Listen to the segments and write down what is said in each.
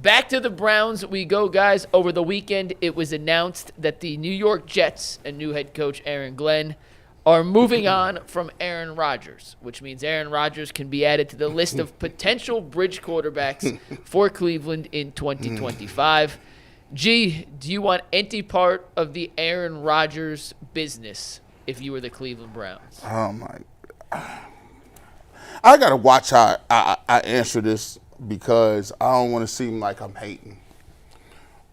Back to the Browns we go, guys. Over the weekend, it was announced that the New York Jets and new head coach Aaron Glenn are moving on from Aaron Rodgers, which means Aaron Rodgers can be added to the list of potential bridge quarterbacks for Cleveland in 2025. G, do you want any part of the Aaron Rodgers business if you were the Cleveland Browns? Oh, my. I got to watch how I answer this because I don't want to seem like I'm hating.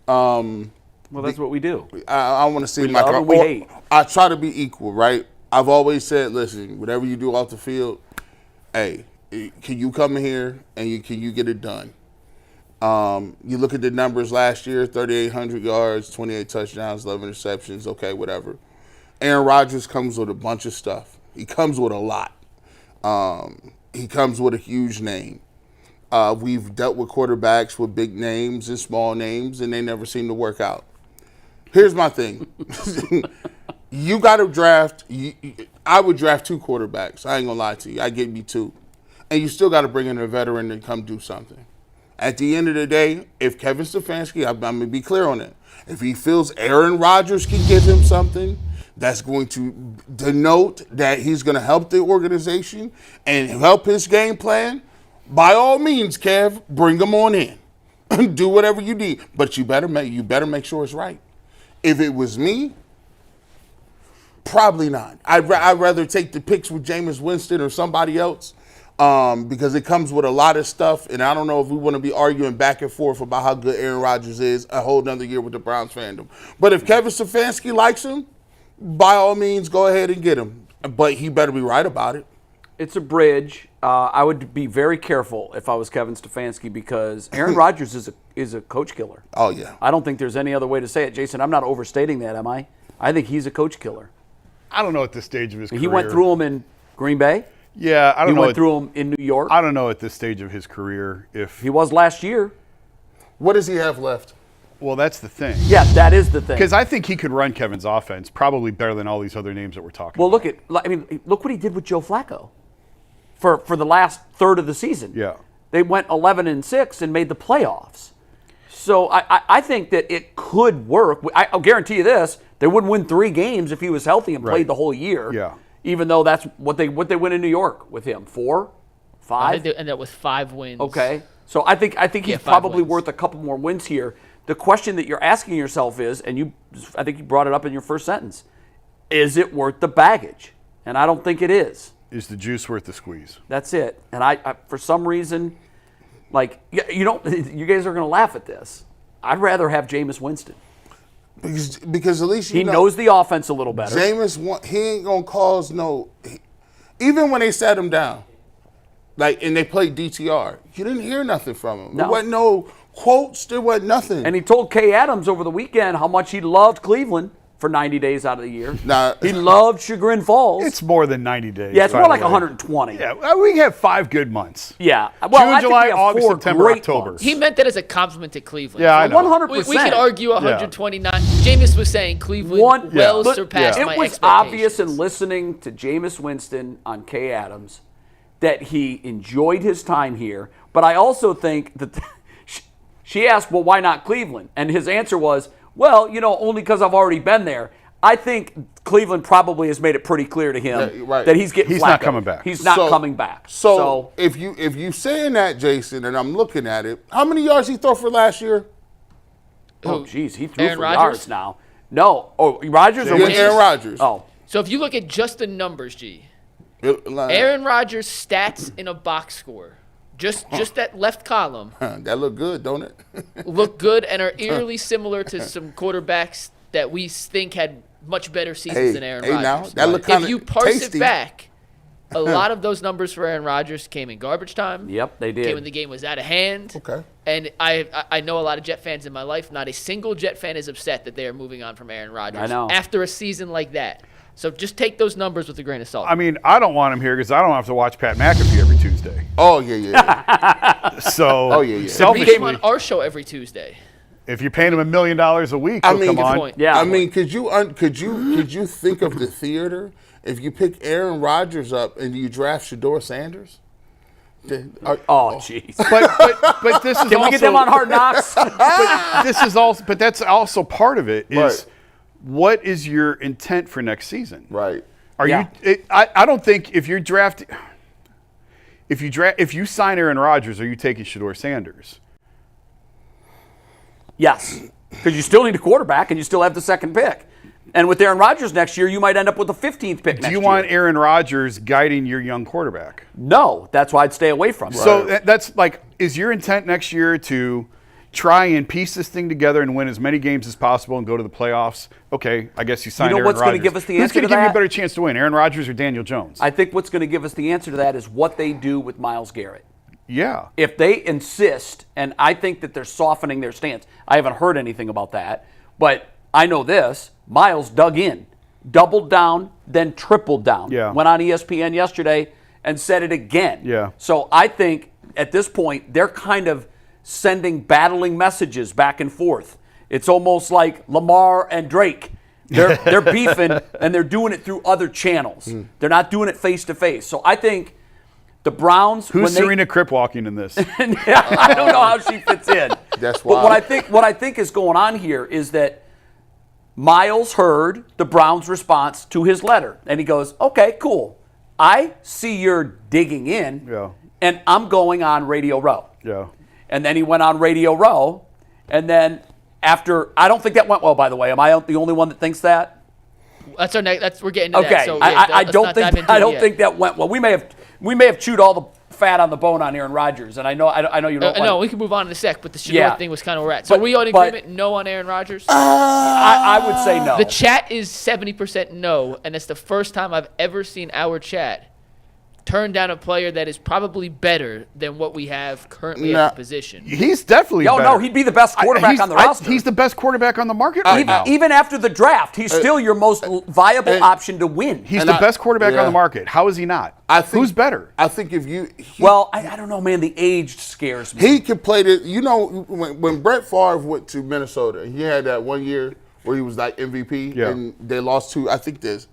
Well, that's what we do. I want to seem We like love and we hate. I try to be equal, right? I've always said, listen, whatever you do off the field, hey, can you come in here and can you get it done? You look at the numbers last year, 3,800 yards, 28 touchdowns, 11 interceptions, okay, whatever. Aaron Rodgers comes with a bunch of stuff. He comes with a lot. He comes with a huge name. We've dealt with quarterbacks with big names and small names, and they never seem to work out. Here's my thing. You got to draft. I would draft 2 quarterbacks. I ain't going to lie to you. I give you 2. And you still got to bring in a veteran to come do something. At the end of the day, if Kevin Stefanski, I'm going to be clear on it, if he feels Aaron Rodgers can give him something that's going to denote that he's going to help the organization and help his game plan, by all means, Kev, bring him on in. Do whatever you need. But you better make sure it's right. If it was me, probably not. I'd rather take the picks with Jameis Winston or somebody else because it comes with a lot of stuff, and I don't know if we want to be arguing back and forth about how good Aaron Rodgers is a whole nother year with the Browns fandom. But if Kevin Stefanski likes him, by all means, go ahead and get him. But he better be right about it. It's a bridge. I would be very careful if I was Kevin Stefanski because Aaron Rodgers is a coach killer. Oh, yeah. I don't think there's any other way to say it. Jason, I'm not overstating that, am I? I think he's a coach killer. I don't know at this stage of his career. He went through him in Green Bay. Yeah, I don't know. He went through him in New York. I don't know at this stage of his career if He was last year. What does he have left? Well, that's the thing. Yeah, that is the thing. Because I think he could run Kevin's offense probably better than all these other names that we're talking Well, about. look what he did with Joe Flacco for the last third of the season. Yeah. They went 11-6 and made the playoffs. So I think that it could work. I'll guarantee you this: they wouldn't win 3 games if he was healthy and played the whole year. Yeah. Even though that's what they win in New York with him, 4, 5. I think they ended up with 5 wins. Okay, so I think he's 5 probably wins. worth a couple more wins here. The question that you're asking yourself is, and I think you brought it up in your first sentence, is it worth the baggage? And I don't think it is. Is the juice worth the squeeze? That's it. And I for some reason, like you guys are going to laugh at this. I'd rather have Jameis Winston. Because at least he knows the offense a little better. Jameis, he ain't gonna cause no. Even when they sat him down, and they played DTR, you didn't hear nothing from him. No. There wasn't no quotes. There wasn't nothing. And he told Kay Adams over the weekend how much he loved Cleveland for 90 days out of the year. He loved Chagrin Falls. It's more than 90 days. Yeah, it's more like 120. Yeah, we have 5 good months. Yeah. Well, June, I think July, we have August, 4 September, great October. months. He meant that as a compliment to Cleveland. Yeah, I know. 100%. We could argue 129. Jameis was saying Cleveland surpassed my It was expectations. obvious in listening to Jameis Winston on Kay Adams that he enjoyed his time here. But I also think that she asked, well, why not Cleveland? And his answer was, well, only because I've already been there. I think Cleveland probably has made it pretty clear to him that he's getting He's Flacco. not coming back. He's not coming back. So if you saying that, Jason, and I'm looking at it, how many yards he throw for last year? Oh, geez, he threw Aaron for Rodgers? yards now. No. Oh, Rodgers or Yeah, Winston? Aaron Rodgers. Oh. So if you look at just the numbers, G, Aaron Rodgers' stats in a box score, just that left column, that look good, don't it? look good and are eerily similar to some quarterbacks that we think had much better seasons than Aaron Rodgers. Now, that look kinda if you parse tasty. it back, a lot of those numbers for Aaron Rodgers came in garbage time. Yep, they did. Came when the game was out of hand. Okay. And I know a lot of Jet fans in my life. Not a single Jet fan is upset that they are moving on from Aaron Rodgers I know. after a season like that. So just take those numbers with a grain of salt. I mean, I don't want him here because I don't have to watch Pat McAfee every Tuesday. Oh, yeah. So, yeah. He selfishly, came on our show every Tuesday. if you're paying him $1 million a week, I he'll mean, come good on. point. Yeah. I mean, could you think of the theater if you pick Aaron Rodgers up and you draft Shador Sanders? Oh, jeez. But this is Can we get them on Hard Knocks? but that's also part of it is Right. what is your intent for next season? Right. I don't think if you're drafting, if you sign Aaron Rodgers, are you taking Shedeur Sanders? Yes, because you still need a quarterback and you still have the second pick. And with Aaron Rodgers next year, you might end up with the 15th pick next year. Do you want Aaron Rodgers guiding your young quarterback? No, that's why I'd stay away from it. So that's like, is your intent next year to try and piece this thing together and win as many games as possible and go to the playoffs? Okay, I guess you sign Aaron Rodgers. What's going to give us the answer to that? Who's going to give you a better chance to win, Aaron Rodgers or Daniel Jones? I think what's going to give us the answer to that is what they do with Myles Garrett. Yeah. If they insist, and I think that they're softening their stance. I haven't heard anything about that, but I know this. Myles dug in, doubled down, then tripled down. Yeah. Went on ESPN yesterday and said it again. Yeah. So I think at this point, they're kind of sending battling messages back and forth. It's almost like Lamar and Drake. They're beefing, and they're doing it through other channels. They're not doing it face to face. So I think the Browns. Who's Serena Kripp walking in this? I don't know how she fits in. That's But wild. what I think is going on here is that Myles heard the Browns' response to his letter, and he goes, "Okay, cool. I see you're digging in, Yeah. and I'm going on Radio Row." Yeah. And then he went on Radio Row, and then after, I don't think that went well, by the way. Am I the only one that thinks that? That's our next. We're getting to Okay, that. So I let's don't not dive think into I it don't yet. think that went well. We may have chewed all the fat on the bone on Aaron Rodgers, and I know you don't. No, we can move on in a sec, but the Shedeur Yeah. thing was kind of where we're at. So But- are we on but- agreement? No on Aaron Rodgers. I would say no. The chat is 70% no, and it's the first time I've ever seen our chat turn down a player that is probably better than what we have currently Nah. at the position. He's definitely better. No, he'd be the best quarterback on the roster. He's the best quarterback on the market right now. Even after the draft, he's still your most viable option to win. He's And the best quarterback yeah. on the market. How is he not? I think, Who's better? I think if you Well, I don't know, man. The age scares me. he could play the. You know, when Brett Favre went to Minnesota, he had that 1 year where he was like MVP, Yeah. and they lost to. I think this.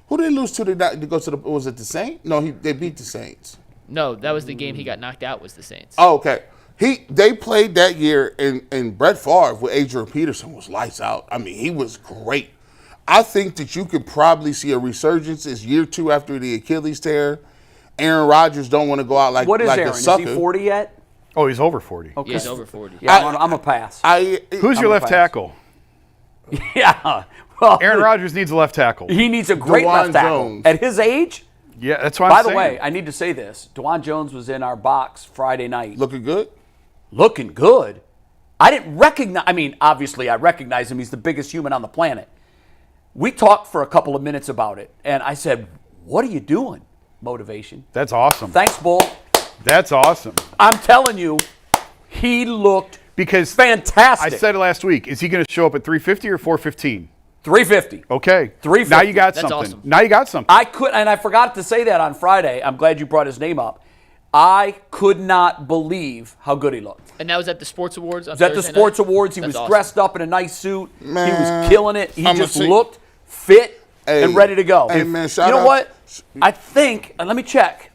Who did they lose to? To go to the. Was it the Saints? No, they beat the Saints. No, that was the game he got knocked out was the Saints. Oh, okay. They played that year, and Brett Favre with Adrian Peterson was lights out. I mean, he was great. I think that you could probably see a resurgence. It's year 2 after the Achilles tear. Aaron Rodgers don't want to go out like What is like Aaron? a Is sucker. he 40 yet? Oh, he's over 40. Okay. He's over 40. Yeah, I'm a pass. Who's your a left pass. tackle? Yeah. Well, Aaron Rodgers needs a left tackle. he needs a great Dwan left tackle. Jones. At his age, Yeah, that's why by I'm the saying. way, I need to say this. Dwan Jones was in our box Friday night. Looking good. Looking good. I didn't recognize, I mean, obviously I recognize him. He's the biggest human on the planet. We talked for a couple of minutes about it, and I said, "What are you doing?" Motivation. That's awesome. Thanks, Bull. That's awesome. I'm telling you, he looked Because fantastic. I said it last week. Is he going to show up at 350 or 415? 350. Okay. 350. Now you got That's something. awesome. Now you got something. I could, and I forgot to say that on Friday. I'm glad you brought his name up. I could not believe how good he looked. And that was at the Sports Awards on He was at the Thursday Sports night? Awards. He That's was awesome. dressed up in a nice suit. He Man, was killing it. He I'ma just say- looked fit Hey, and ready to go. hey, man, shout you know out- what? I think, and let me check.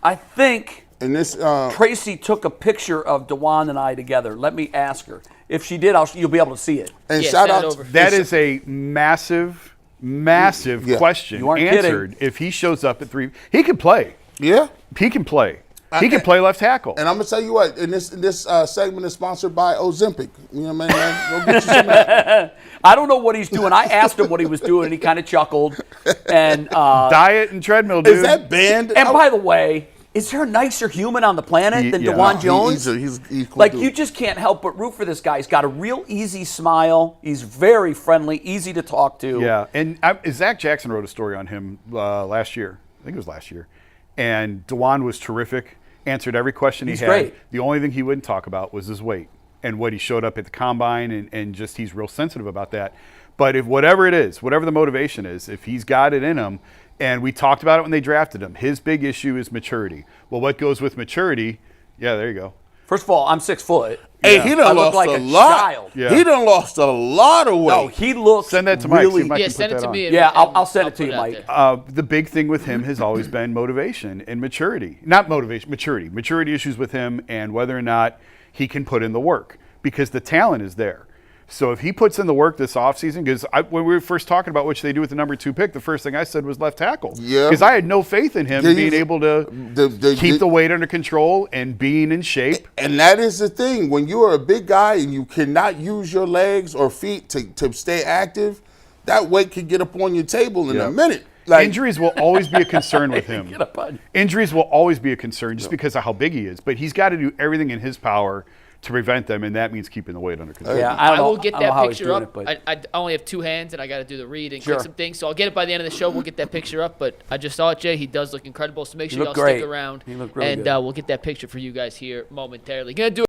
I think And this Tracy took a picture of Dwan and I together. Let me ask her. If she did, you'll be able to see it. and Yeah, shout send it out over. That is a massive Yeah. question You aren't answered. If he shows up at 3, he can play. yeah. He can play. He can play left tackle. And I'm gonna tell you what. In this segment is sponsored by Ozempic. You know what I mean? Man? Go get you some of that. I don't know what he's doing. I asked him what he was doing, and he kind of chuckled. And Diet and treadmill, dude. Is that banned? and by the way, is there a nicer human on the planet than Yeah. Dwan No, Jones? he's cool Like, dude. you just can't help but root for this guy. He's got a real easy smile. He's very friendly, easy to talk to. Yeah, and Zach Jackson wrote a story on him last year. I think it was last year. And Dwan was terrific, answered every question He's he had. great. The only thing he wouldn't talk about was his weight and what he showed up at the combine, and just he's real sensitive about that. But if whatever it is, whatever the motivation is, if he's got it in him, and we talked about it when they drafted him, his big issue is maturity. Well, what goes with maturity? Yeah, there you go. First of all, I'm 6 foot. Hey, he I done look lost like a a lot. child. Yeah. He done lost a lot of weight. No, he looks. Send that to Mike. See really. if Mike Yeah, can send put it that to on. me. Yeah, and I'll send it to put you, out Mike. there. The big thing with him has always been motivation and maturity. Not motivation, maturity. Maturity issues with him and whether or not he can put in the work because the talent is there. So if he puts in the work this offseason, because when we were first talking about what should they do with the number 2 pick, the first thing I said was left tackle. Yeah. Because I had no faith in him Yeah, being he's- able to keep the weight under control and being in shape. And that is the thing. When you are a big guy and you cannot use your legs or feet to stay active, that weight can get up on your table in a minute. Like, Injuries will always be a concern with him. Get up on- Injuries will always be a concern just because of how big he is. But he's got to do everything in his power to prevent them, and that means keeping the weight under control. Yeah, I don't know- will get I don't know that how he's picture doing up. it, but I only have 2 hands, and I got to do the read and Sure. click some things. So I'll get it by the end of the show. We'll get that picture up. But I just saw it, Jay. He does look incredible. So make sure y'all looked great. stick around. He looked really and good. we'll get that picture for you guys here momentarily. Gonna do